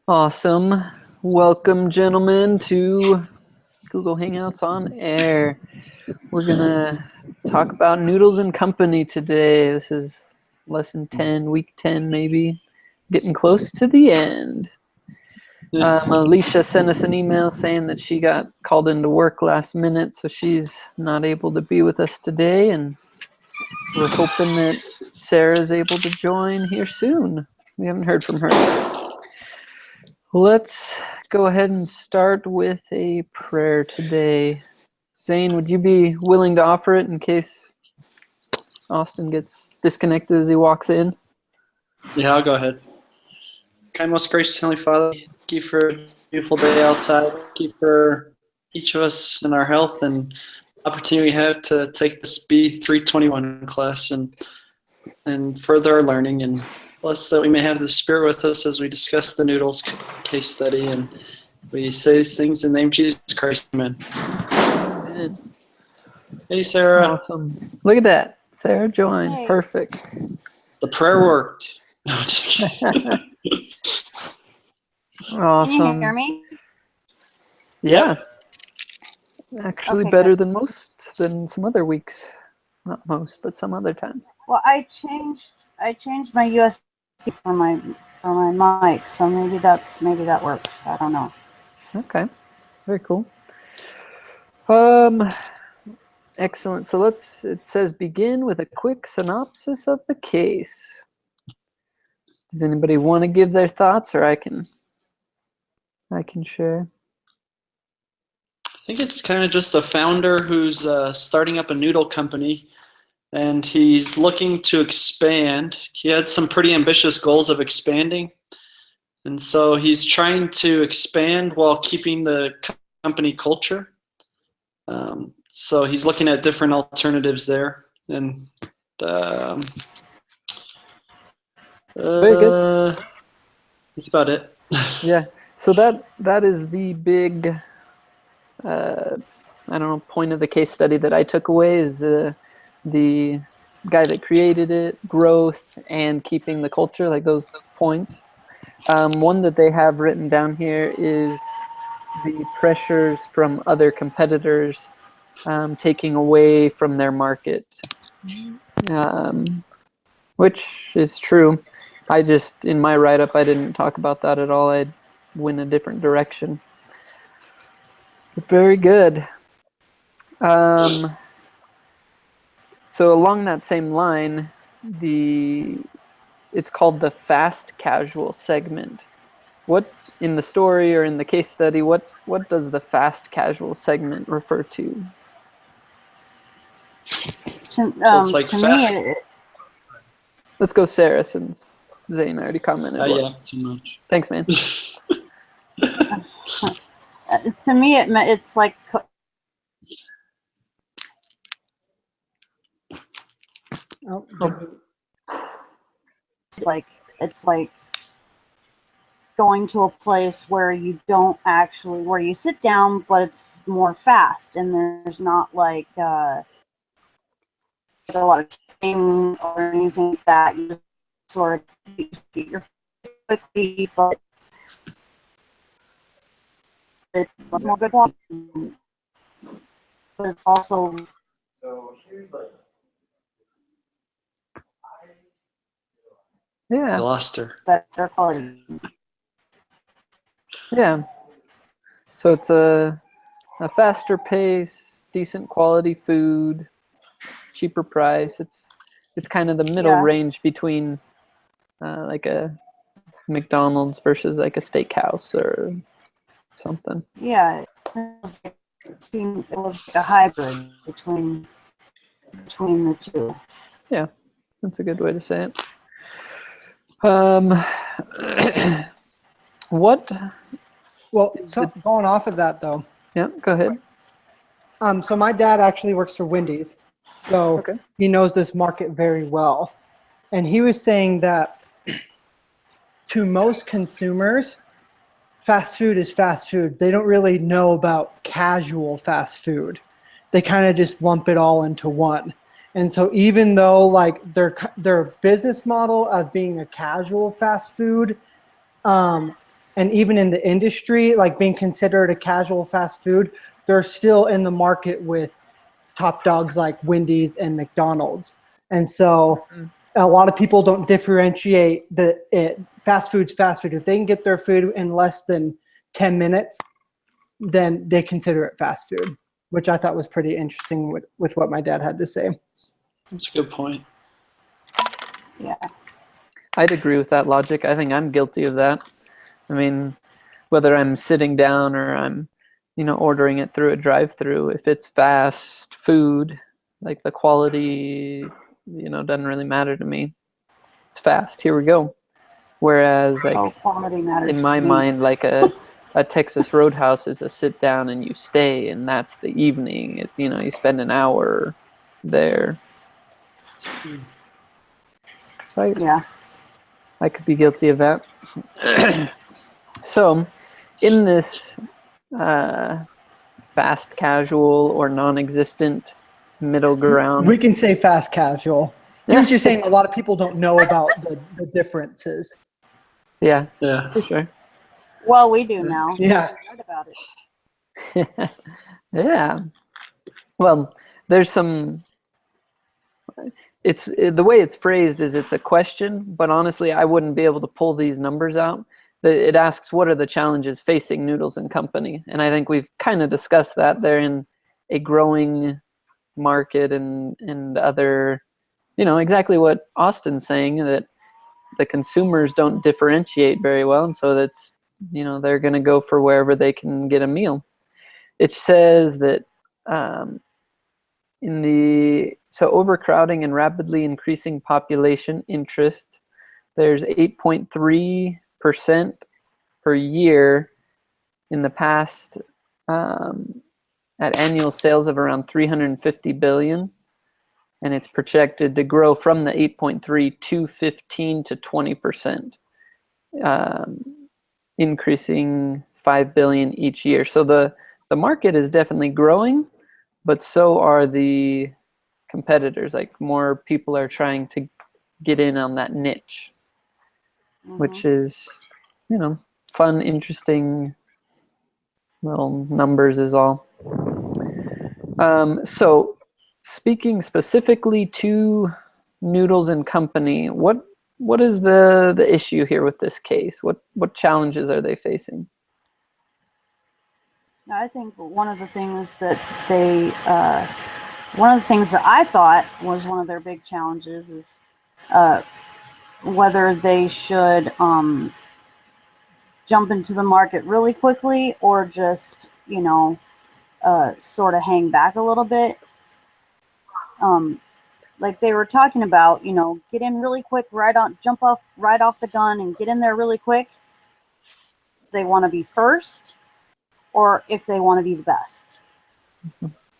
Awesome. Welcome, gentlemen, to Google Hangouts on Air. We're going to talk about Noodles and Company today. This is lesson 10, week 10 maybe. Getting close to the end. Alicia sent us an email saying that she got called into work last minute, so she's not able to be with us today, and we're hoping that Sarah's able to join here soon. We haven't heard from her yet. Let's go ahead and start with a prayer today. Zane, would you be willing to offer it in case Austin gets disconnected as he walks in? Yeah, I'll go ahead. Kind, most gracious Heavenly Father, thank you for a beautiful day outside. Thank you for each of us and our health and opportunity we have to take this B321 class and further our learning, and bless that we may have the Spirit with us as we discuss the noodles case study, and we say these things in the name of Jesus Christ. Amen. Amen. Hey, Sarah. Awesome. Look at that. Sarah joined. Hey. Perfect. The prayer worked. No, just kidding. Awesome. Can you hear me? Yeah. Actually Okay, better good. than some other weeks. Not most, but some other times. Well, I changed my USB for my mic, so maybe that works. I don't know. Okay. Very cool. Excellent. So it says begin with a quick synopsis of the case. Does anybody want to give their thoughts, or I can share? I think it's kind of just a founder who's starting up a noodle company, and he's looking to expand. He had some pretty ambitious goals of expanding, and so he's trying to expand while keeping the company culture. So he's looking at different alternatives there, and Very good. that's about it. Yeah. So that is the big, point of the case study that I took away is the guy that created it, growth, and keeping the culture, like those points. One that they have written down here is the pressures from other competitors taking away from their market, which is true. In my write-up, I didn't talk about that at all. I went a different direction. But very good. So along that same line, it's called the fast casual segment. What in the story or in the case study, what does the fast casual segment refer to? So it's like To fast. me, Let's go Sarah, since Zane already commented. Yeah, too much. Thanks, man. to me, it's like it's like going to a place where you sit down, but it's more fast, and there's not like a lot of time or anything like that. You just sort of get your quickly, but it's more good quality. But it's also Yeah. I lost her. better quality. Yeah. So it's a faster pace, decent quality food, cheaper price. It's kind of the middle range between like a McDonald's versus like a steakhouse or something. Yeah, it was like a hybrid between the two. Yeah, that's a good way to say it. What? Well, going off of that though. Yeah, go ahead. So my dad actually works for Wendy's, so Okay. he knows this market very well, and he was saying that to most consumers, fast food is fast food. They don't really know about casual fast food. They kind of just lump it all into one. And so even though like their business model of being a casual fast food And even in the industry, like being considered a casual fast food, they're still in the market with top dogs like Wendy's and McDonald's. And so a lot of people don't differentiate fast food's fast food. If they can get their food in less than 10 minutes, then they consider it fast food, which I thought was pretty interesting with what my dad had to say. That's a good point. Yeah. I'd agree with that logic. I think I'm guilty of that. I mean, whether I'm sitting down or I'm, ordering it through a drive-through, if it's fast food, like the quality, doesn't really matter to me. It's fast. Here we go. Whereas, like, quality matters in my to me. mind, like a Texas Roadhouse is a sit down and you stay, and that's the evening. It's, you spend an hour there. So I could be guilty of that. So, in this fast casual or non-existent middle ground, We can say fast casual. He was just saying a lot of people don't know about the differences. yeah, Yeah. for sure. Well, we do now. Yeah. I heard about it. Yeah. Well, there's some. The way it's phrased is it's a question, but honestly, I wouldn't be able to pull these numbers out. It asks, what are the challenges facing Noodles and Company? And I think we've kind of discussed that. They're in a growing market and other, exactly what Austin's saying, that the consumers don't differentiate very well. And so that's, they're going to go for wherever they can get a meal. It says that so overcrowding and rapidly increasing population interest, there's 8.3% per year in the past at annual sales of around 350 billion, and it's projected to grow from the 8.3 to 15 to 20%, increasing 5 billion each year. So the market is definitely growing, but so are the competitors. Like, more people are trying to get in on that niche, which is, fun, interesting little numbers is all. So speaking specifically to Noodles and Company, what is the issue here with this case? What challenges are they facing? I think one of the things that I thought was one of their big challenges is whether they should jump into the market really quickly or just, sort of hang back a little bit. Like they were talking about, get in really quick, jump off right off the gun and get in there really quick. They want to be first, or if they want to be the best.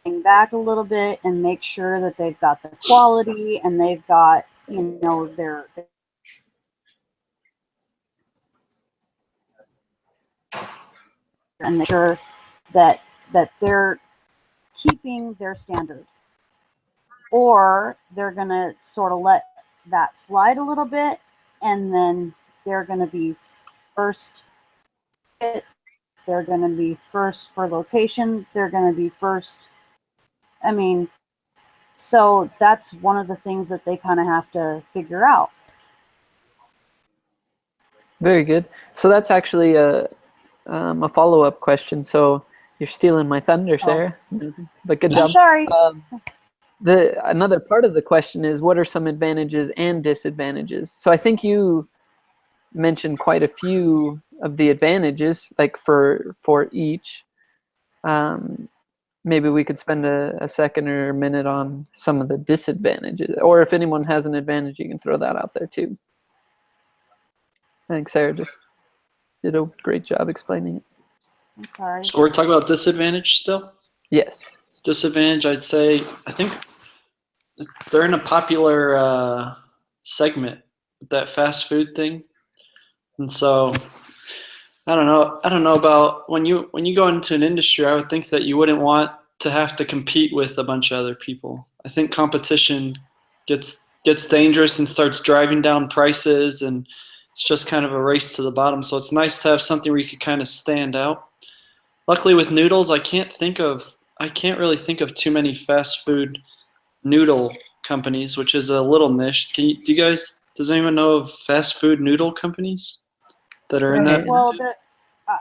Hang back a little bit and make sure that they've got the quality and they've got, their and make sure that they're keeping their standard, or they're going to sort of let that slide a little bit, and then they're going to be first. They're going to be first for location. They're going to be first. I mean, so that's one of the things that they kind of have to figure out. Very good. So that's actually a follow-up question. So you're stealing my thunder, Sarah. But good job. Sorry. Another part of the question is, what are some advantages and disadvantages? So I think you mentioned quite a few of the advantages, like for each. Maybe we could spend a second or a minute on some of the disadvantages, or if anyone has an advantage, you can throw that out there too. I think Sarah just did a great job explaining it. I'm sorry. So we're talking about disadvantage still? Yes. Disadvantage, I think they're in a popular segment with that fast food thing. And so I don't know about when you go into an industry, I would think that you wouldn't want to have to compete with a bunch of other people. I think competition gets dangerous and starts driving down prices, and it's just kind of a race to the bottom. So it's nice to have something where you could kind of stand out. Luckily with noodles, I can't really think of too many fast food noodle companies, which is a little niche. Does anyone know of fast food noodle companies that are in that? Well,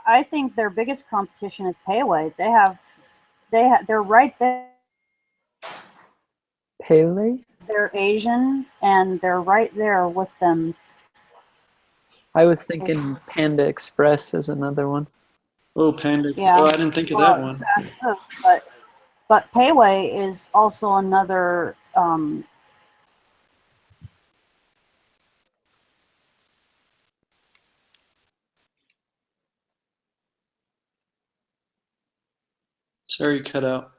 I think their biggest competition is Payway. They're right there. Pele? They're Asian, and they're right there with them. I was thinking Panda Express is another one. Oh, Panda. Yeah. Oh, I didn't think of that one. Fast food, but Payway is also another. Sorry, cut out.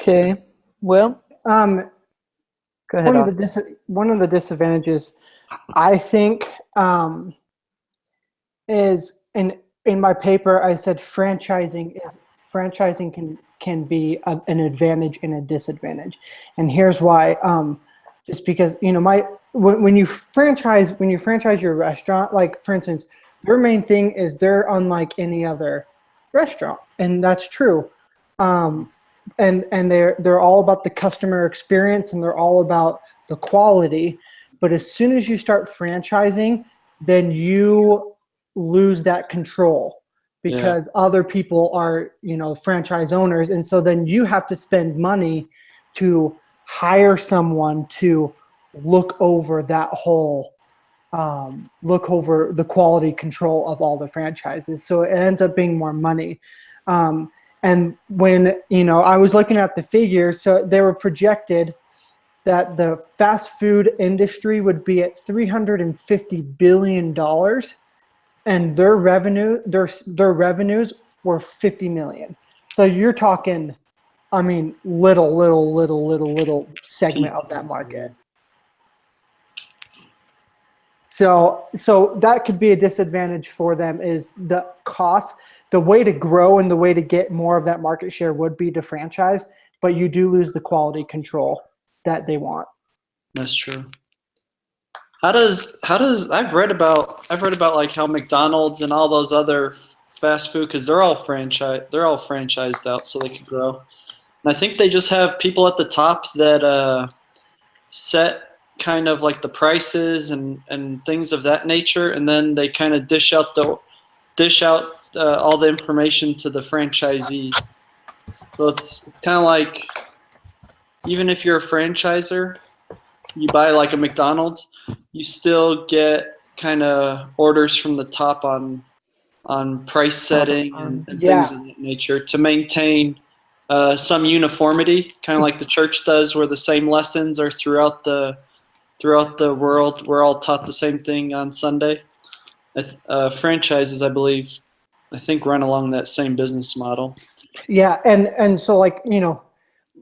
Okay. Well, Um, go ahead, one of Austin. one of the disadvantages, I think, is in my paper I said franchising can be an advantage and a disadvantage, and here's why. Just because when you franchise your restaurant, like for instance, your main thing is they're unlike any other restaurant, and that's true. And they're all about the customer experience, and they're all about the quality. But as soon as you start franchising, then you lose that control because other people are, franchise owners. And so then you have to spend money to hire someone to look over that whole, look over the quality control of all the franchises. So it ends up being more money. And when, I was looking at the figures, so they were projected that the fast food industry would be at $350 billion, and their revenues were 50 million. So you're talking, little segment of that market. So that could be a disadvantage for them, is the cost. The way to grow and the way to get more of that market share would be to franchise, but you do lose the quality control that they want. That's true. How does I've read about like how McDonald's and all those other fast food, because they're all franchised out so they could grow. And I think they just have people at the top that set kind of like the prices and things of that nature, and then they kind of dish out all the information to the franchisees. So it's kind of like, even if you're a franchisor, you buy like a McDonald's, you still get kind of orders from the top on price setting and things of that nature to maintain some uniformity, kind of like the church does, where the same lessons are throughout the world. We're all taught the same thing on Sunday. Franchises, I think run along that same business model. Yeah, and so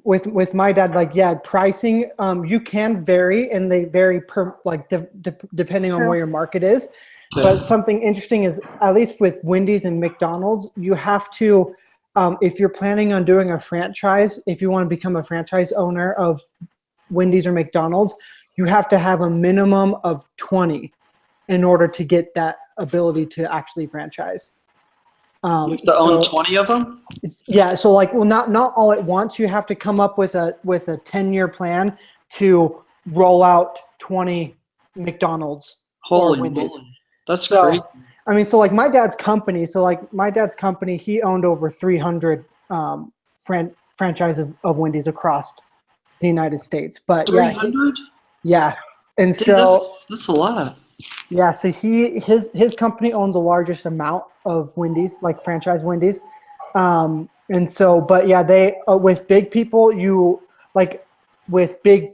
with my dad, pricing, you can vary, and they vary depending on where your market is. Yeah. But something interesting is, at least with Wendy's and McDonald's, you have to, if you're planning on doing a franchise, if you want to become a franchise owner of Wendy's or McDonald's, you have to have a minimum of 20 in order to get that ability to actually franchise. You have to own 20 of them? Yeah, so not all at once. You have to come up with a 10-year plan to roll out 20 McDonald's or Wendy's. Moly. That's great. So my dad's company, he owned over 300 franchises of Wendy's across the United States. But 300? Yeah. And Dude, so that's a lot. Yeah, so his company owned the largest amount of Wendy's, like franchise Wendy's. And so, but yeah, they with big people, with big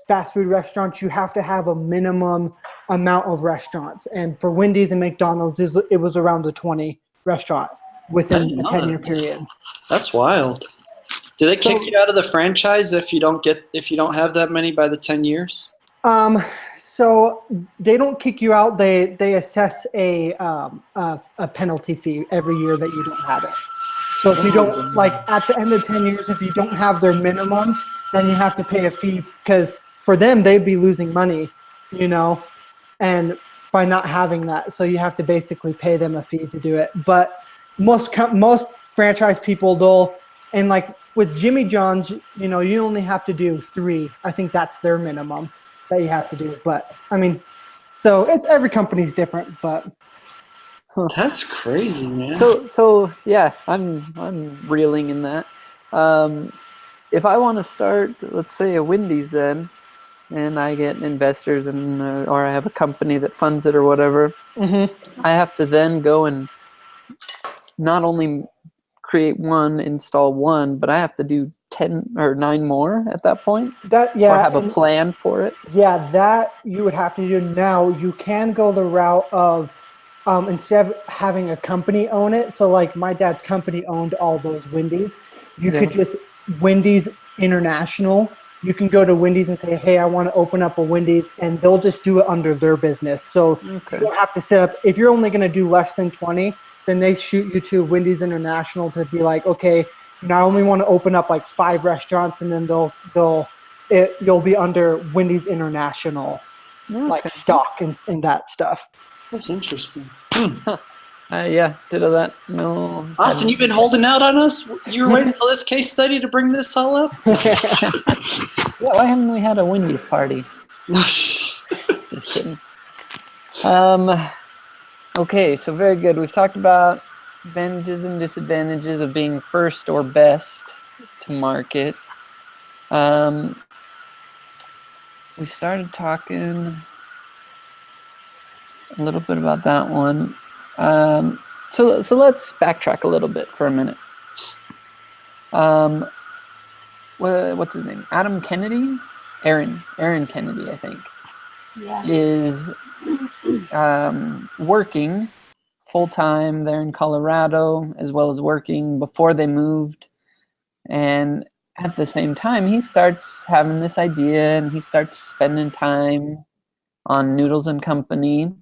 fast food restaurants, you have to have a minimum amount of restaurants. And for Wendy's and McDonald's, it was around the 20 restaurant within a 10-year period. That's wild. Do they kick you out of the franchise if you don't have that many by the 10 years? So they don't kick you out. They assess a penalty fee every year that you don't have it. So if you don't, at the end of 10 years, if you don't have their minimum, then you have to pay a fee, because for them, they'd be losing money, you know, and by not having that. So you have to basically pay them a fee to do it. But most franchise people, and like with Jimmy John's, you know, you only have to do 3. I think that's their minimum that you have to do. But I mean, so it's every company's different, but That's crazy, man. So yeah, I'm reeling in that. If I want to start, let's say a Wendy's, then, and I get investors and or I have a company that funds it or whatever, I have to then go and not only create one, install one, but I have to do 10 or 9 more at that point, that or have a plan for it. Yeah, that you would have to do. Now you can go the route of instead of having a company own it. So like my dad's company owned all those Wendy's. You could just Wendy's International. You can go to Wendy's and say, hey, I want to open up a Wendy's, and they'll just do it under their business. So you don't have to set up. If you're only going to do less than 20, then they shoot you to Wendy's International to be like, okay, I only want to open up like 5 restaurants, and then you'll be under Wendy's International, like stock and that stuff. That's interesting. Yeah, did that. No. Austin, you've been holding out on us? You were waiting until this case study to bring this all up? Yeah, why haven't we had a Wendy's party? Just kidding. Okay, so very good. We've talked about advantages and disadvantages of being first or best to market. We started talking a little bit about that one. So let's backtrack a little bit for a minute. What's his name? Adam Kennedy? Aaron Kennedy, I think. Yeah. Is working full-time there in Colorado, as well as working before they moved. And at the same time, he starts having this idea, and he starts spending time on Noodles and Company.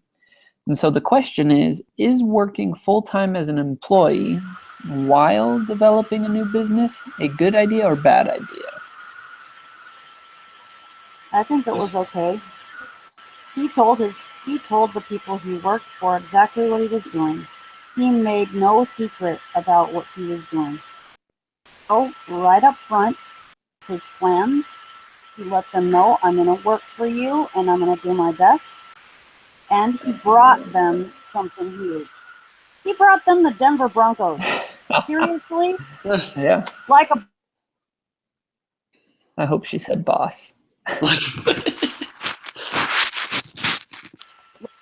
And so the question is working full-time as an employee while developing a new business a good idea or bad idea? I think it was okay. He told the people he worked for exactly what he was doing. He made no secret about what he was doing. So right up front, his plans, he let them know, I'm going to work for you and I'm going to do my best. And he brought them something huge. He brought them the Denver Broncos. Seriously? Yeah. Like a I hope she said boss.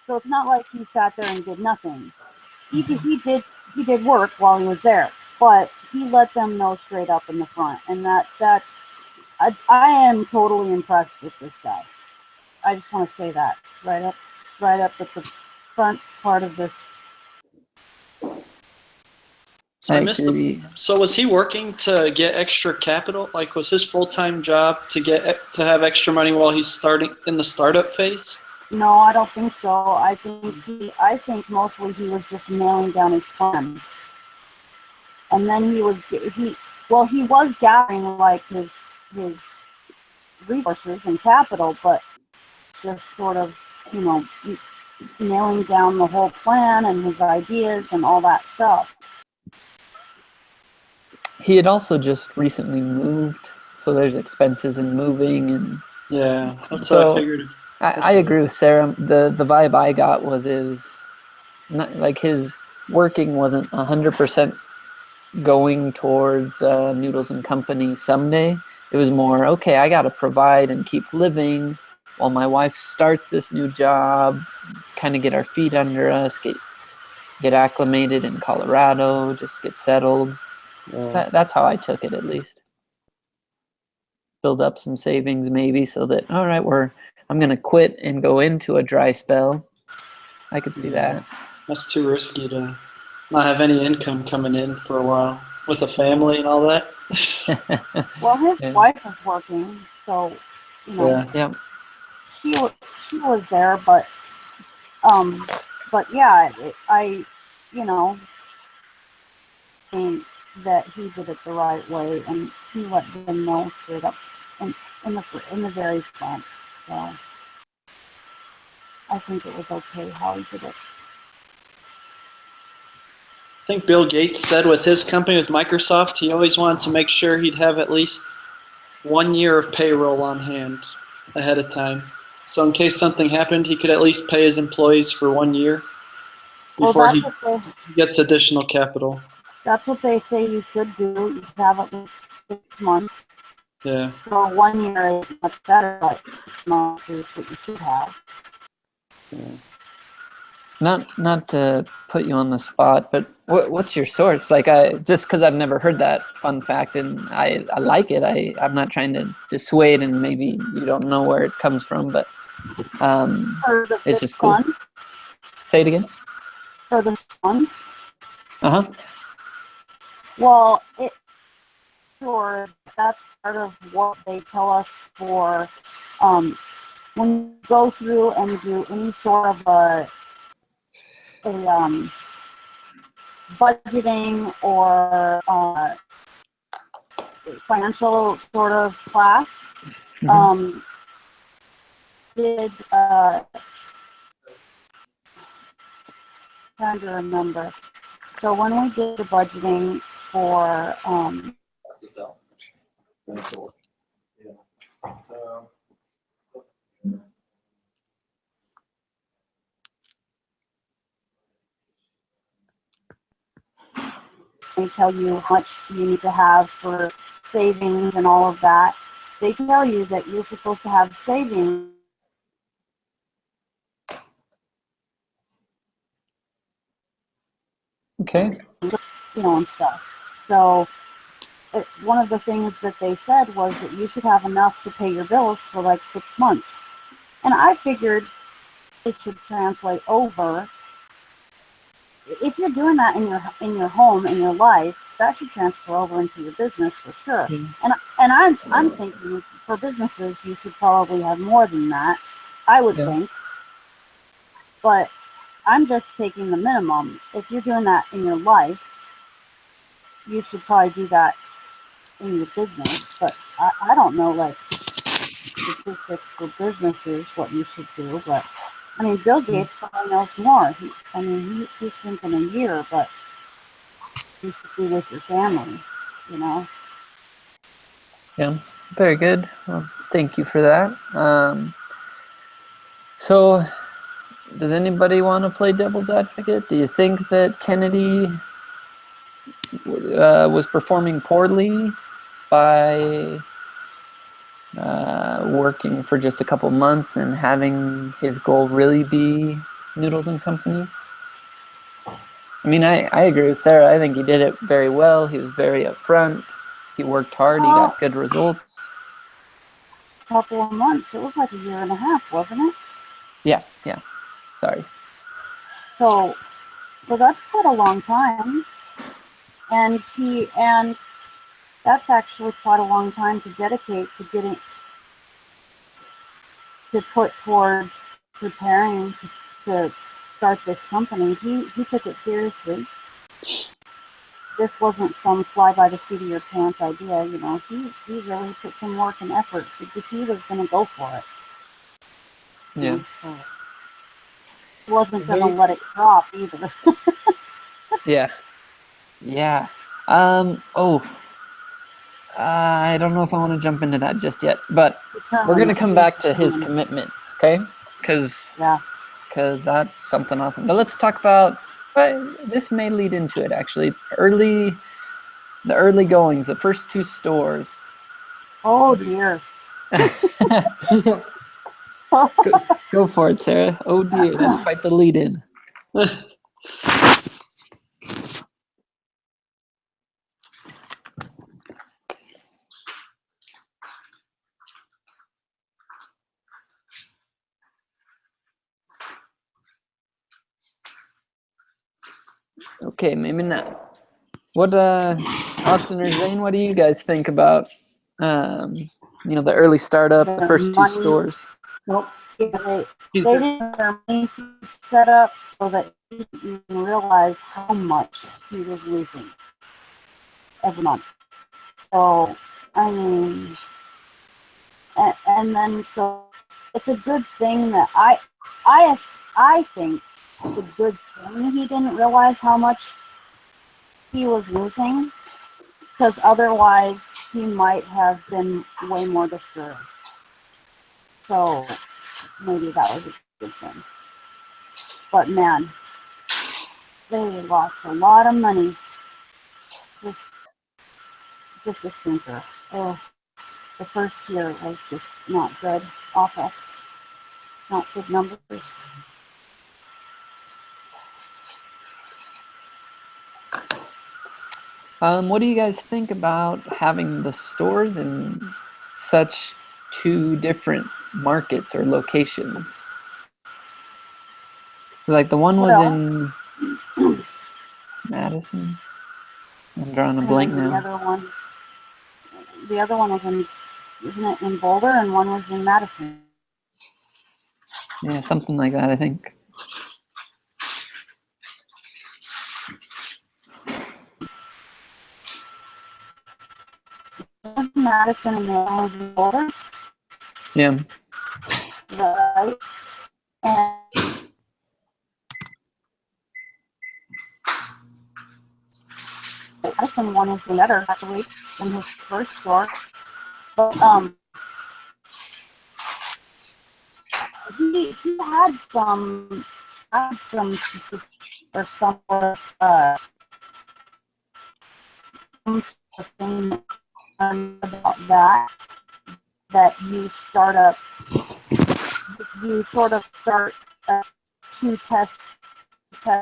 So it's not like he sat there and did nothing. He did work while he was there, but he let them know straight up in the front, and that's I am totally impressed with this guy. I just want to say that right up at the front part of this. So I missed so was he working to get extra capital? Like, was his full-time job to have extra money while he's starting in the startup phase? No, I don't think so. I think mostly he was just nailing down his plan. And then he was gathering like his resources and capital, but just sort of, nailing down the whole plan and his ideas and all that stuff. He had also just recently moved, so there's expenses in moving, and yeah, that's what I figured. I agree with Sarah. The vibe I got was not like his working wasn't 100% going towards Noodles and Company someday. It was more, okay, I got to provide and keep living while my wife starts this new job, kind of get our feet under us, get acclimated in Colorado, just get settled. Yeah. That's how I took it, at least. Build up some savings maybe, so that, all right, I'm going to quit and go into a dry spell. I could see that. That's too risky to not have any income coming in for a while with a family and all that. Well, his wife was working, so, Yeah. She was there, but yeah, I think that he did it the right way, and he let them know straight up in the very front. So I think it was okay how he did it. I think Bill Gates said with his company, with Microsoft, he always wanted to make sure he'd have at least 1 year of payroll on hand ahead of time. So in case something happened, he could at least pay his employees for 1 year before he gets additional capital. That's what they say you should do. You should have at least 6 months. Yeah. So 1 year is much better, but 6 months is what you should have. Yeah. Not to put you on the spot, but what's your source? Like, just because I've never heard that fun fact, and I like it. I'm not trying to dissuade, and maybe you don't know where it comes from, but For the it's 6 just cool. months. Say it again. For the 6 months. Uh-huh. Well, that's part of what they tell us for when you go through and do any sort of a budgeting or financial sort of class. Mm-hmm. Trying to remember. So when we did the budgeting for they tell you how much you need to have for savings and all of that. They tell you that you're supposed to have savings. Okay. And stuff. So one of the things that they said was that you should have enough to pay your bills for like 6 months. And I figured it should translate over. If you're doing that in your home, in your life, that should transfer over into your business for sure. Mm-hmm. And I'm thinking for businesses you should probably have more than that. I would think. But I'm just taking the minimum. If you're doing that in your life, you should probably do that in your business. But I don't know like statistics for businesses what you should do, but I mean, Bill Gates probably knows more. He's thinking a year, but you should do with your family, you know? Yeah, very good. Well, thank you for that. So, does anybody want to play devil's advocate? Do you think that Kennedy was performing poorly by working for just a couple months and having his goal really be Noodles and Company? I mean, I agree with Sarah. I think he did it very well. He was very upfront. He worked hard. He got good results. A couple of months. It was like a year and a half, wasn't it? Yeah. Sorry. So that's quite a long time. And that's actually quite a long time to dedicate to put towards preparing to start this company. He took it seriously. This wasn't some fly by the seat of your pants idea, you know. He really put some work and effort. He was going to go for it. Yeah. So he wasn't going to let it drop either. Yeah. I don't know if I want to jump into that just yet, but we're going to come back to his commitment, okay? Because that's something awesome. But let's talk about, this may lead into it actually, the early goings, the first 2 stores. Oh dear. Go for it, Sarah. Oh dear, that's quite the lead in. Okay, maybe not. What, Austin or Zane, what do you guys think about, the early startup, the first 2 stores? Nope. They didn't have their money set up so that he didn't even realize how much he was losing every month. So, I mean, And then so it's a good thing that I think it's a good thing he didn't realize how much he was losing, because otherwise he might have been way more discouraged. So maybe that was a good thing. But man, they lost a lot of money. Just a stinker. Oh, the first year was just not good. Awful. Not good numbers. What do you guys think about having the stores in such two different markets or locations? Like the one was Well, in Madison. I'm drawing a and blank then now. the other one was in, isn't it in Boulder, and one was in Madison. Yeah, something like that, I think. One was in Madison and the other one was in Boulder. Yeah. Right. And Madison one is better actually than his first store. But he had some or some thing about that you sort of start to test to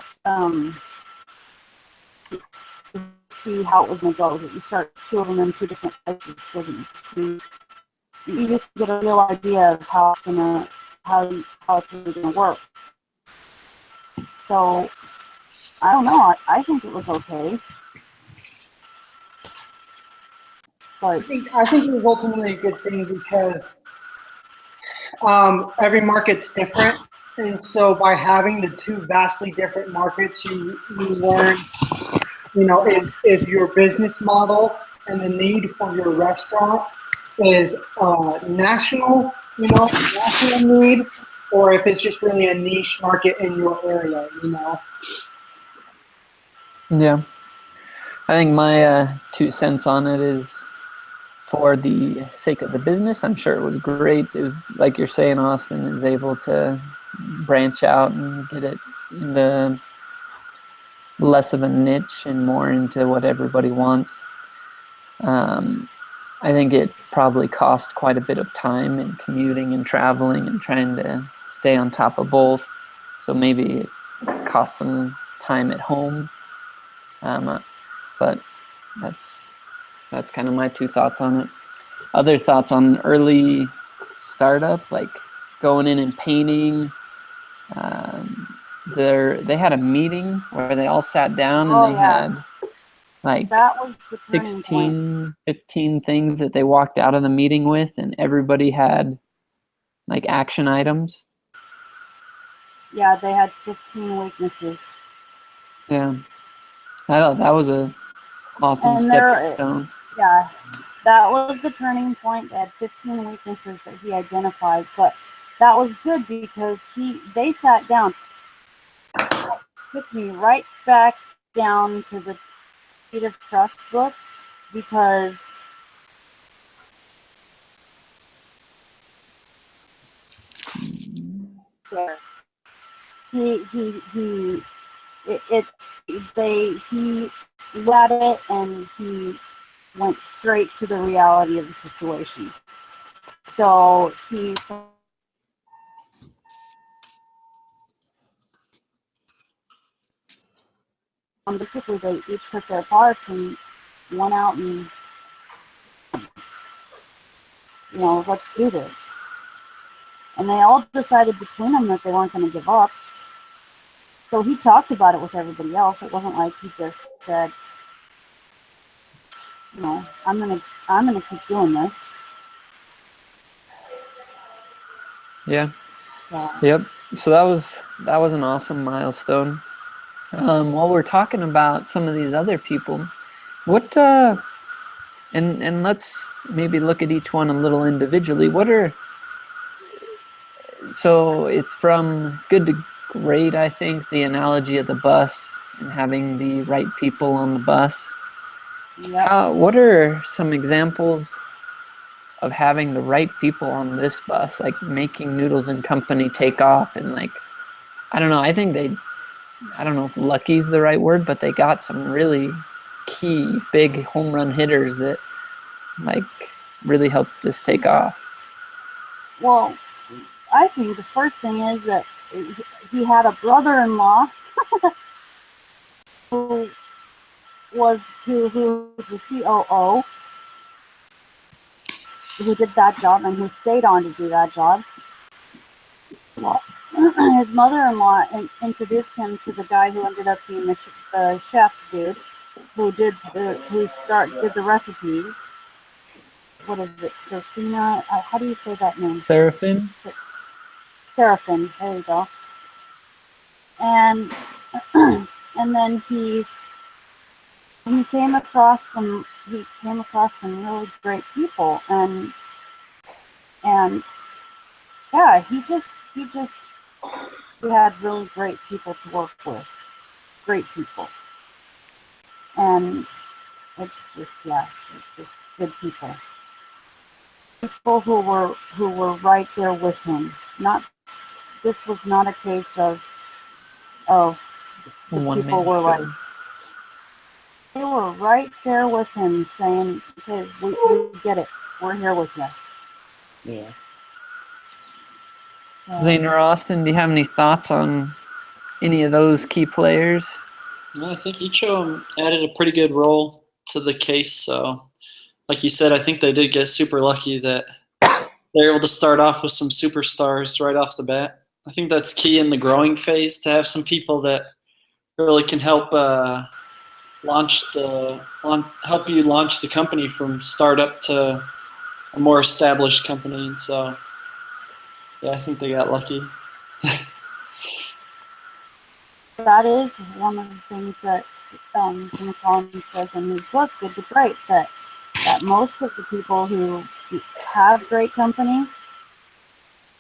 see how it was going to go. That you start two of them in two different places, so that you just get a real idea of how it's really gonna work. So I don't know. I think it was okay. But I think it was ultimately a good thing because every market's different, and so by having the two vastly different markets, you learn, if your business model and the need for your restaurant is national, national need, or if it's just really a niche market in your area. Yeah. I think my 2 cents on it is, for the sake of the business, I'm sure it was great. It was like you're saying, Austin is able to branch out and get it into less of a niche and more into what everybody wants. I think it probably cost quite a bit of time in commuting and traveling and trying to stay on top of both. So maybe it cost some time at home. But that's kind of my 2 thoughts on it. Other thoughts on early startup, like going in and painting. They had a meeting where they all sat down and they had like that was the turning point. 16, 15 things that they walked out of the meeting with, and everybody had like action items. Yeah, they had 15 weaknesses. Yeah. I thought that was a awesome stepping stone. Yeah, that was the turning point. They had 15 weaknesses that he identified, but that was good because they sat down, took me right back down to the Deed of Trust book, because he read it and he went straight to the reality of the situation. So basically they each took their parts and went out and, let's do this. And they all decided between them that they weren't going to give up. So he talked about it with everybody else. It wasn't like he just said, I'm gonna keep doing this. Yeah. Yep. So that was an awesome milestone. While we're talking about some of these other people, what And let's maybe look at each one a little individually. So it's from good to great, I think, the analogy of the bus and having the right people on the bus. Yep. What are some examples of having the right people on this bus, like making Noodles and Company take off? And like, I don't know, I don't know if lucky's the right word, but they got some really key big home run hitters that like really helped this take off. Well, I think the first thing is that he had a brother-in-law who was the COO, who did that job and who stayed on to do that job. Well, his mother-in-law introduced him to the guy who ended up being the chef dude, who did the recipes. What is it, Serafina? How do you say that name? Seraphim? Seraphim. There you go. And and then he came across some really great people, and yeah, he had really great people to work with, great people, and it's just good people who were right there with him. This was not a case of the One people man were show. like, they were right there with him, saying, "Okay, we get it. We're here with you." Yeah. Zane or Austin, do you have any thoughts on any of those key players? I think each of them added a pretty good role to the case. So, like you said, I think they did get super lucky that they're able to start off with some superstars right off the bat. I think that's key in the growing phase, to have some people that really can help help you launch the company from startup to a more established company. And so, yeah, I think they got lucky. that is one of the things that Jim Collins says in his book, Good to Great, that most of the people who have great companies,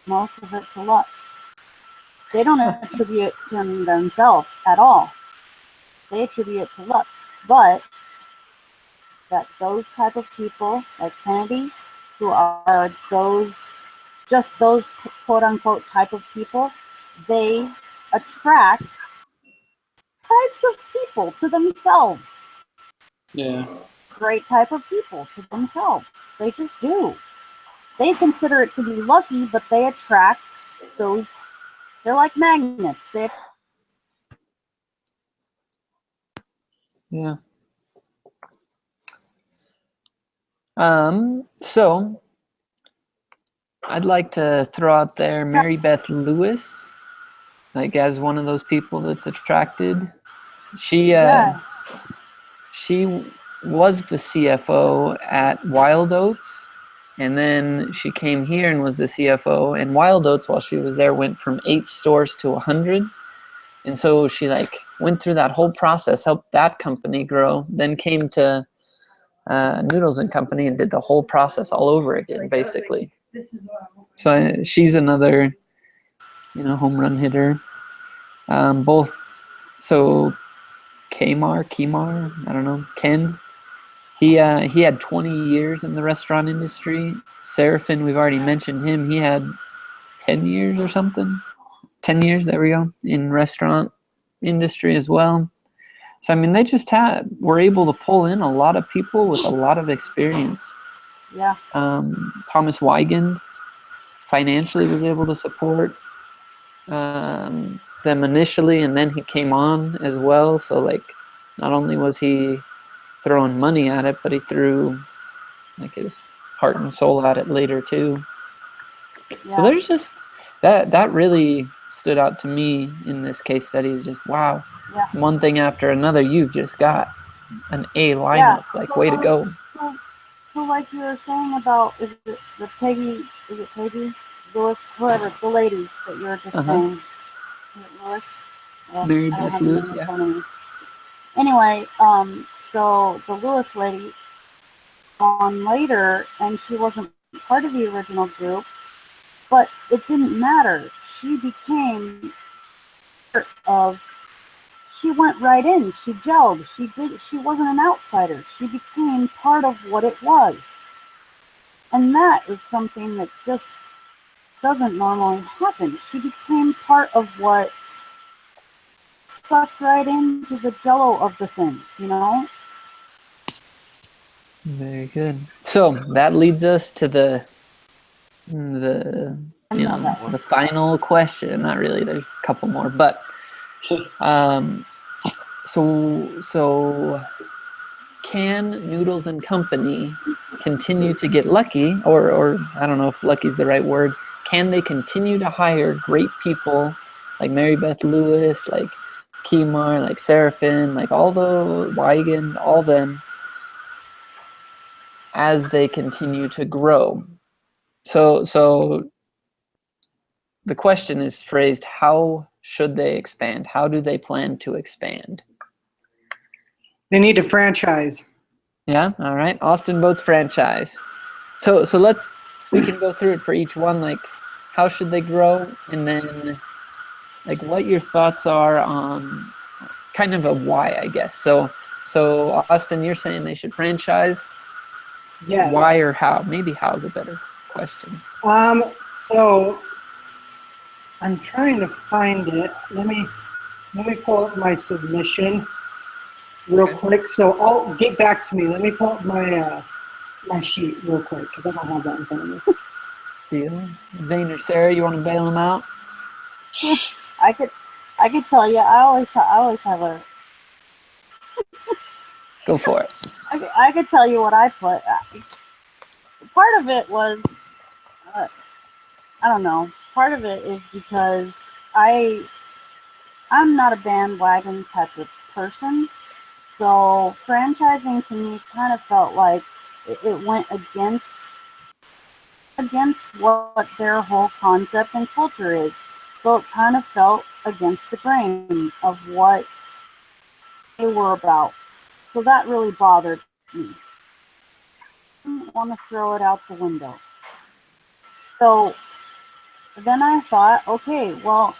most of it's a luck. They don't attribute it to themselves at all. They attribute it to luck. But that those type of people, like Kennedy, who are those quote unquote type of people, they attract types of people to themselves. Yeah. Great type of people to themselves. They just do. They consider it to be lucky, but they attract those. They're like magnets. Yeah. So I'd like to throw out there Mary Beth Lewis, like as one of those people that's attracted. She was the CFO at Wild Oats, and then she came here and was the CFO. And Wild Oats, while she was there, went from 8 stores to 100. And so she like went through that whole process, helped that company grow, then came to Noodles and Company and did the whole process all over again, basically. So she's another, home run hitter. Both, so Kmar, I don't know, Ken. He had 20 years in the restaurant industry. Seraphin, we've already mentioned him. He had 10 years or something. 10 years, there we go, in restaurant industry as well. So, I mean, they just were able to pull in a lot of people with a lot of experience. Yeah. Thomas Weigand financially was able to support them initially, and then he came on as well. So, like, not only was he throwing money at it, but he threw like his heart and soul at it later too. Yeah. So there's just that really stood out to me in this case study. Is just wow. Yeah. One thing after another, you've just got an A lineup. Like, way to go. So like you were saying about, is it Peggy Lewis, whoever, the lady that you were just saying, is it Lewis? Mary Beth Lewis, yeah. Anyway, so the Lewis lady, on later, and she wasn't part of the original group, but it didn't matter. She became part of. She went right in. She gelled. She wasn't an outsider. She became part of what it was, and that is something that just doesn't normally happen. She became part of what sucked right into the jello of the thing, you know? Very good. So that leads us to the the final question. Not really. There's a couple more, but so can Noodles and Company continue to get lucky, or I don't know if lucky is the right word. Can they continue to hire great people like Mary Beth Lewis, like Kemar, like Seraphin, like all the Wigan, all them, as they continue to grow? So the question is phrased, how should they expand? How do they plan to expand? They need a franchise. Yeah, all right. Austin votes franchise. So we can go through it for each one, like how should they grow, and then like what your thoughts are on kind of a why, I guess. So Austin, you're saying they should franchise. Yes. Why or how? Maybe how is a better question. So I'm trying to find it. Let me pull up my submission real quick. So I'll get back to me. Let me pull up my my sheet real quick because I don't have that in front of me. Deal. Zane or Sarah, you want to bail them out? I could tell you. I always have a. Go for it. I could tell you what I put. Part of it was, I don't know. Part of it is because I'm not a bandwagon type of person, so franchising to me kind of felt like it went against what their whole concept and culture is. So it kind of felt against the grain of what they were about. So that really bothered me. I didn't want to throw it out the window. So then I thought, okay, well,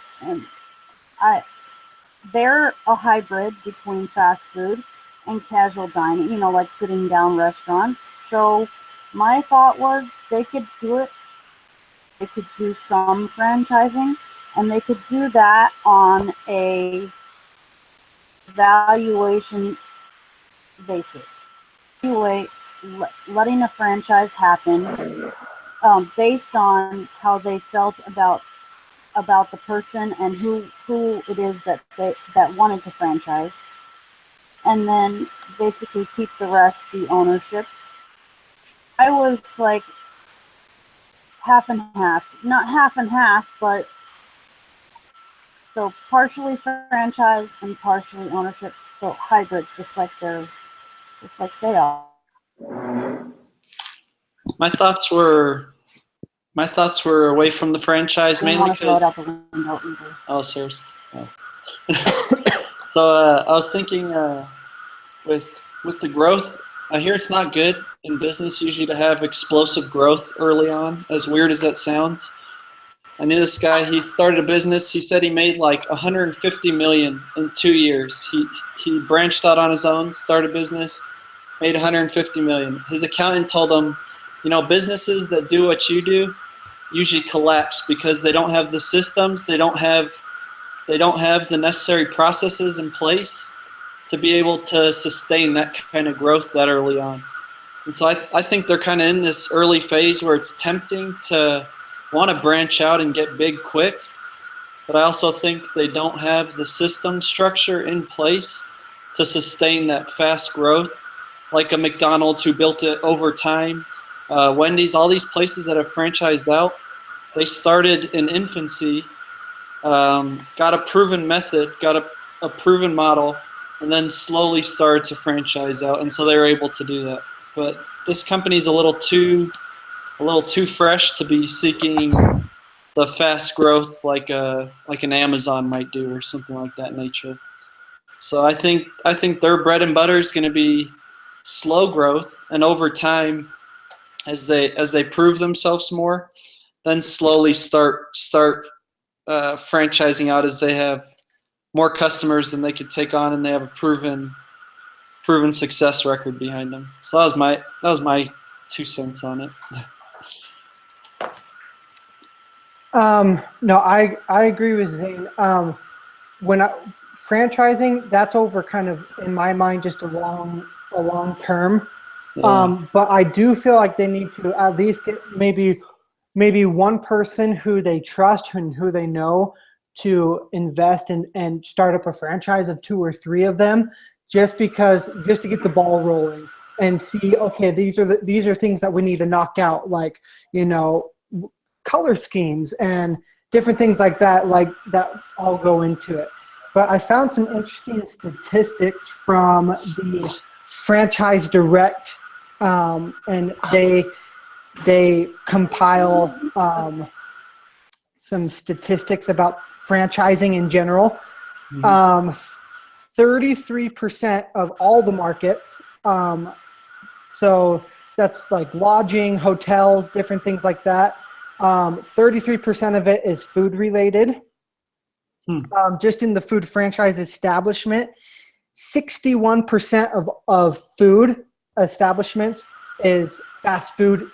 they're a hybrid between fast food and casual dining, like sitting down restaurants. So my thought was they could do it. They could do some franchising, and they could do that on a valuation basis. Anyway, letting a franchise happen based on how they felt about the person and who it is that wanted to franchise, and then basically keep the rest the ownership. I was like half and half, not half and half, but so partially franchise and partially ownership, so hybrid, just like they are. My thoughts were away from the franchise mainly because. Oh, seriously. Oh. So I was thinking with the growth, I hear it's not good in business usually to have explosive growth early on, as weird as that sounds. I knew this guy, he started a business. He said he made like $150 million in 2 years. He branched out on his own, started a business, made $150 million. His accountant told him, businesses that do what you do usually collapse because they don't have the systems, they don't have the necessary processes in place to be able to sustain that kind of growth that early on. And so I think they're kind of in this early phase where it's tempting to want to branch out and get big quick, but I also think they don't have the system structure in place to sustain that fast growth, like a McDonald's who built it over time. Wendy's, all these places that have franchised out, they started in infancy, got a proven method, got a proven model, and then slowly started to franchise out, and so they were able to do that. But this company's a little too fresh to be seeking the fast growth like an Amazon might do or something like that nature. So I think their bread and butter is going to be slow growth, and over time, as they prove themselves more, then slowly start franchising out as they have more customers than they could take on, and they have a proven success record behind them. So that was my 2 cents on it. No, I agree with Zane. Franchising, that's over kind of, in my mind, just a long term. Yeah. But I do feel like they need to at least get maybe one person who they trust and who they know to invest and start up a franchise of 2 or 3 of them, just to get the ball rolling and see, okay, these are things that we need to knock out, like, color schemes and different things like that all go into it. But I found some interesting statistics from the Franchise Direct, and they compile some statistics about franchising in general. 33% of all the markets, so that's like lodging, hotels, different things like that. 33% of it is food related. Just in the food franchise establishment, 61% of food establishments is fast food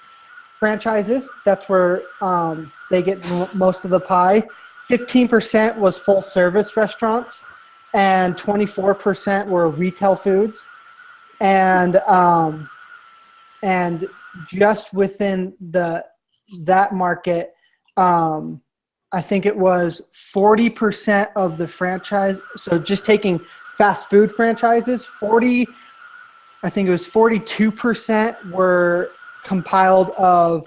franchises. That's where they get most of the pie. 15% was full service restaurants, and 24% were retail foods. And just within that market, I think it was 40% of the franchise. So just taking fast food franchises, I think it was 42% were compiled of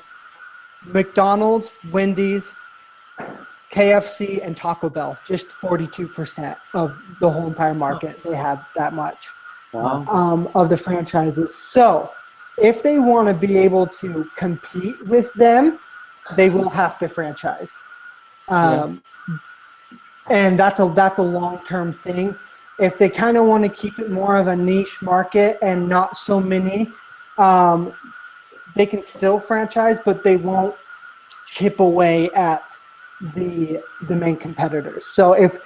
McDonald's, Wendy's, KFC, and Taco Bell. Just 42% of the whole entire market. They have that much. Wow. Of the franchises. So if they want to be able to compete with them, they will have to franchise. And that's a long-term thing. If they kind of want to keep it more of a niche market and not so many, they can still franchise, but they won't chip away at the main competitors. So if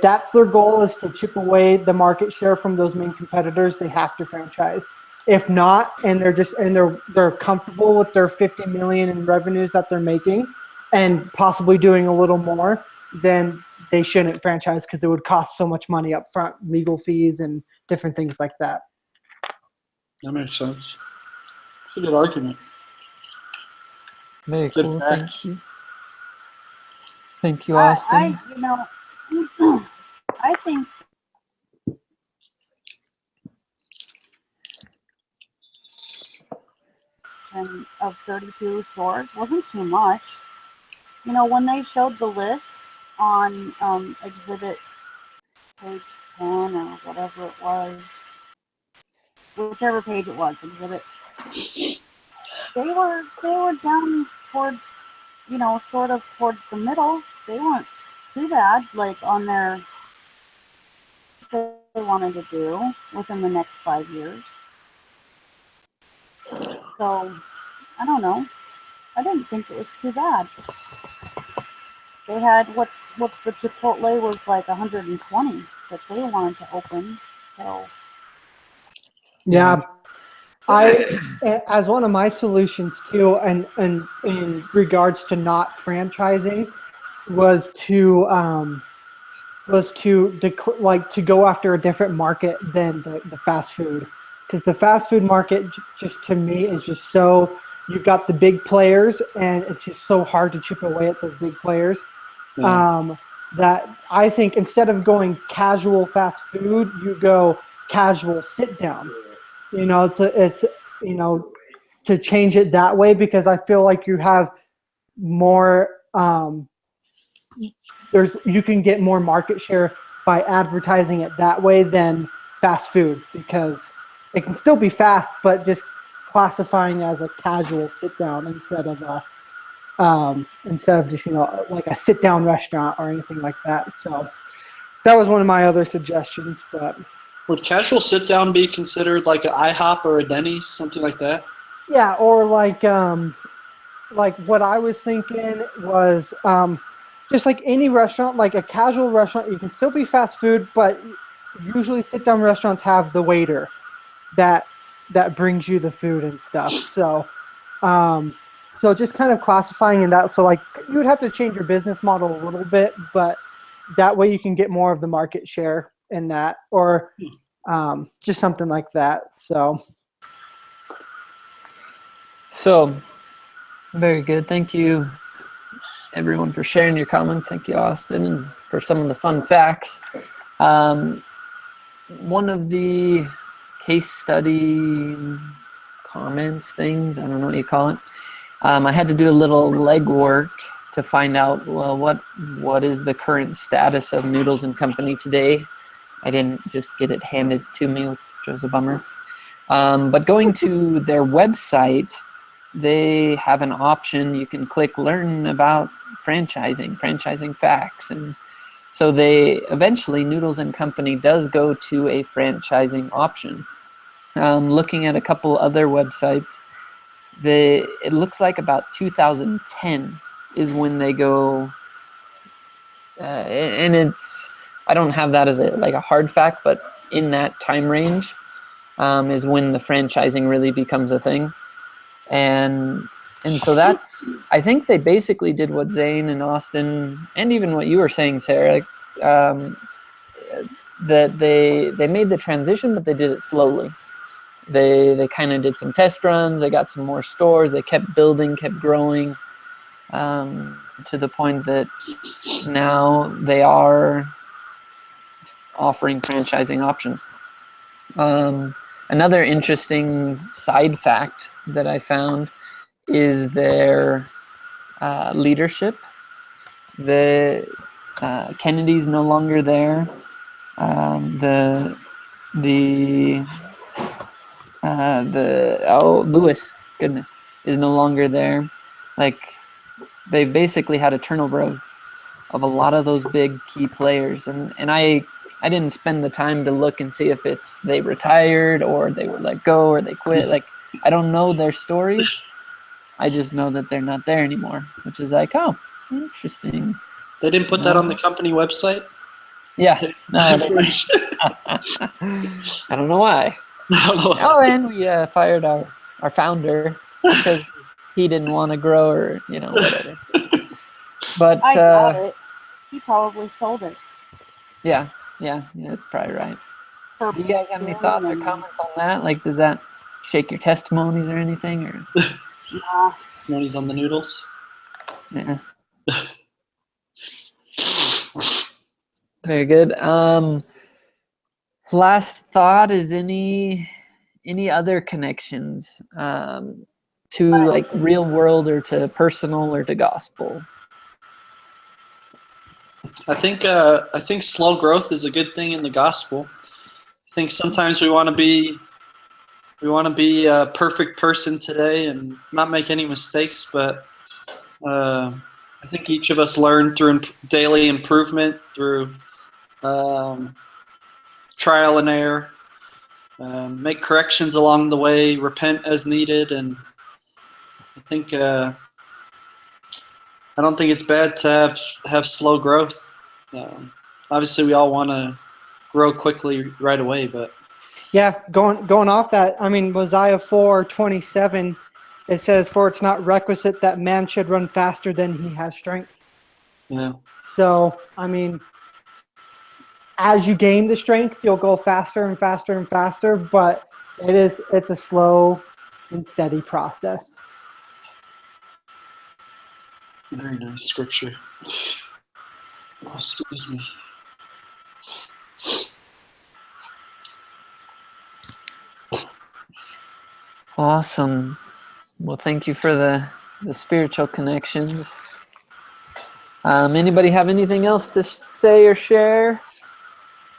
that's their goal, is to chip away the market share from those main competitors, they have to franchise. If not, and they're comfortable with their 50 million in revenues that they're making and possibly doing a little more, then they shouldn't franchise, because it would cost so much money up front, legal fees and different things like that. That makes sense. It's a good argument. Very Good cool. facts. Thank you. Thank you, Austin. I think of 32 stores wasn't too much. When they showed the list on exhibit page 10 or whatever it was, whichever page it was, exhibit, they were down towards, sort of towards the middle. They weren't too bad, like on their they wanted to do within the next 5 years. So I don't know. I didn't think it was too bad. They had what's the Chipotle was like 120 that they wanted to open. So Yeah. As one of my solutions too, and in regards to not franchising, was to go after a different market than the fast food, because the fast food market just to me is just so, you've got the big players and it's just so hard to chip away at those big players. That I think instead of going casual fast food, you go casual sit down. It's to change it that way, because I feel like you have more you can get more market share by advertising it that way than fast food, because it can still be fast, but just classifying as a casual sit down instead of just like a sit down restaurant or anything like that. So that was one of my other suggestions, but Would casual sit down be considered like an IHOP or a Denny's, something like that? Yeah, or like what I was thinking was just like any restaurant, like a casual restaurant, you can still be fast food, but usually sit-down restaurants have the waiter that brings you the food and stuff. So, so just kind of classifying in that. So like you would have to change your business model a little bit, but that way you can get more of the market share in that, or just something like that. So very good. Thank you, everyone, for sharing your comments. Thank you, Austin, and for some of the fun facts. One of the case study comments things, I don't know what you call it, I had to do a little legwork to find out, well, what is the current status of Noodles and Company today. I didn't just get it handed to me, which was a bummer. But going to their website, they have an option. You can click learn about franchising facts. And so they eventually, Noodles and Company does go to a franchising option. Looking at a couple other websites, it looks like about 2010 is when they go, and I don't have that as a hard fact, but in that time range is when the franchising really becomes a thing. And so I think they basically did what Zane and Austin, and even what you were saying, Sarah, that they made the transition, but they did it slowly. They kind of did some test runs. They got some more stores. They kept building, kept growing, to the point that now they are offering franchising options. Another interesting side fact that I found is their leadership. The Kennedy's no longer there. Lewis, goodness, is no longer there. Like, they basically had a turnover of a lot of those big key players, and I didn't spend the time to look and see if it's they retired or they were let go or they quit. Like, I don't know their stories. I just know that they're not there anymore, which is like, oh, interesting. They didn't put that on the company website? Yeah. No, I don't know why. Oh, and we fired our founder because he didn't want to grow, or whatever. But I doubt it. He probably sold it. Yeah, that's probably right. Do you guys have any thoughts or comments on that? Like, does that shake your testimonies or anything? Or Nah. Testimonies on the noodles? Yeah. Very good. Last thought is any other connections to like real world or to personal or to gospel? I think slow growth is a good thing in the gospel. I think sometimes we want to be a perfect person today and not make any mistakes, but I think each of us learn through daily improvement, through trial and error, make corrections along the way, repent as needed, and I think I don't think it's bad to have slow growth. Obviously, we all want to grow quickly right away, but yeah, going off that, I mean, Mosiah 4:27, it says, "For it's not requisite that man should run faster than he has strength." yeah. So, I mean, as you gain the strength, you'll go faster and faster and faster, but it's a slow and steady process. Very nice scripture. Oh, excuse me. Awesome. Well, thank you for the spiritual connections. Anybody have anything else to say or share?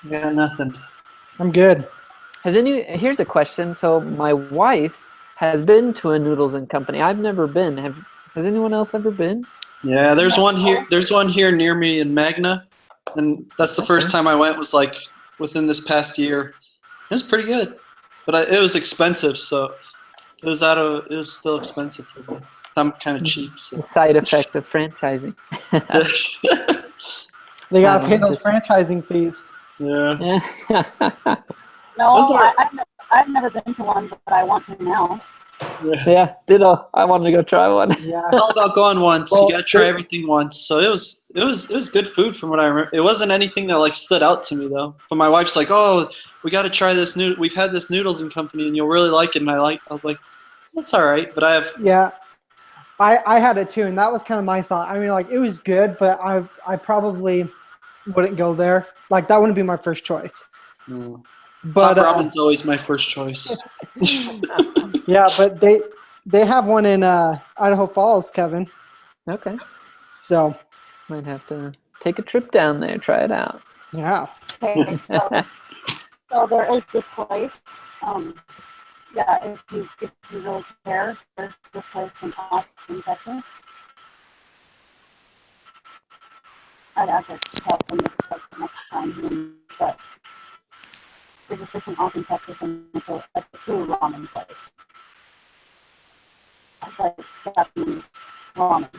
Yeah, nothing. I'm good. Here's a question. So my wife has been to a Noodles and Company. I've never been. Has anyone else ever been? Yeah, there's one here. There's one here near me in Magna, and that's the first time I went. Was like within this past year. was pretty good, but it was expensive, so it was still expensive for me. I'm kind of cheap, so. The side effect of franchising. They gotta I pay don't know, those franchising fees. Yeah. No, Those are- I've never been to one, but I want to now. Yeah, ditto. I wanted to go try one. Yeah. It's all about going once. Well, You gotta try everything once. So it was good food from what I remember. It wasn't anything that like stood out to me though. But my wife's like, "Oh, we got to try this new. We've had this Noodles and Company, and you'll really like it." And I was like, "That's all right." But I have Yeah. I had it too, and that was kind of my thought. I mean, like, it was good, but I probably wouldn't go there. Like, that wouldn't be my first choice. But Top Ramen's always my first choice. yeah, but they have one in Idaho Falls, Kevin. Okay. So Might have to take a trip down there, try it out. yeah. Okay, so there is this place. Yeah, if you really care, there's this place in Austin, Texas. I'd have to tell them the next time, but there's this place in Austin, Texas, and it's a true ramen place. Like Japanese ramen.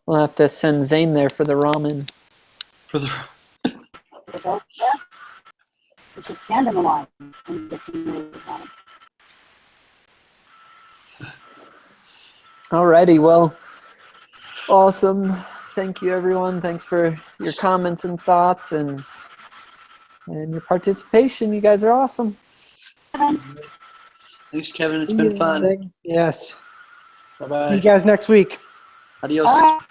We'll have to send Zane there for the ramen. For the You go there, you should stand in the line and get some really good ramen. Alrighty, well, awesome. Thank you, everyone. Thanks for your comments and thoughts and your participation. You guys are awesome. Thanks, Kevin. It's been fun. Yes. Bye bye. See you guys next week. Adios. All right.